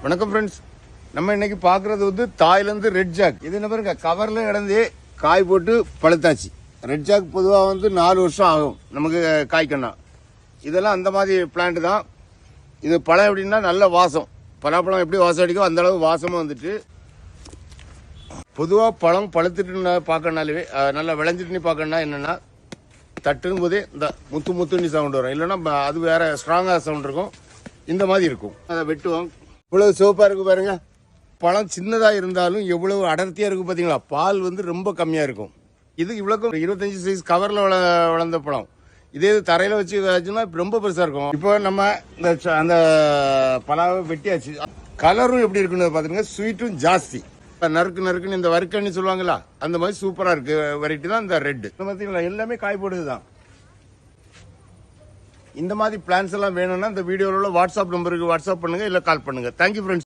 வணக்கம் ஃப்ரெண்ட்ஸ், நம்ம இன்னைக்கு பார்க்குறது வந்து தாய்லாந்து ரெட் ஜாக். இது என்ன பாருங்க, கவரில் கிடந்து காய் போட்டு பழுத்தாச்சு. ரெட் ஜாக் பொதுவாக வந்து 4 வருஷம் ஆகும் நமக்கு காய்க்கணும்னா. இதெல்லாம் அந்த மாதிரி பிளான்ட் தான். இது பழம் எப்படின்னா நல்ல வாசம், பலாப்பழம் எப்படி வாசம் அடிக்கும் அந்த அளவு வாசமும் வந்துட்டு. பொதுவாக பழம் பழுத்துட்டு பார்க்கணுனாலே நல்லா விளைஞ்சிட்டுன்னு பார்க்கணுன்னா என்னென்னா, தட்டுன்னு போதே இந்த முத்து முத்துன்னு சவுண்ட் வரும், இல்லைன்னா அது வேற ஸ்ட்ராங்காக சவுண்ட் இருக்கும். இந்த மாதிரி இருக்கும். அதை வெட்டுவோம். இவ்வளவு சிவப்பாக இருக்குது பாருங்க. பழம் சின்னதாக இருந்தாலும் எவ்வளவு அடர்த்தியாக இருக்குது பார்த்தீங்களா. பால் வந்து ரொம்ப கம்மியாக இருக்கும். இது இவ்வளோக்கும் 25 சைஸ் கவரில் வளர்ந்த பழம். இதே இது தரையில் வச்சு வச்சுன்னா ரொம்ப பெருசாக இருக்கும். இப்போ நம்ம இந்த அந்த பலாவை வெட்டியாச்சு. கலரும் எப்படி இருக்குன்னு பார்த்துருங்க, ஸ்வீட்டும் ஜாஸ்தி. நறுக்கு நறுக்குன்னு இந்த வறுக்கண்ணி சொல்லுவாங்களா, அந்த மாதிரி சூப்பராக இருக்கு வெரைட்டி தான் இந்த ரெட். பார்த்தீங்களா, எல்லாமே காய் போடுது தான். இந்த மாதிரி பிளான்ஸ் எல்லாம் வேணும்னா இந்த வீடியோவில் உள்ள வாட்ஸ்அப் நம்பருக்கு வாட்ஸ்அப் பண்ணுங்க, இல்லை கால் பண்ணுங்க. Thank you friends.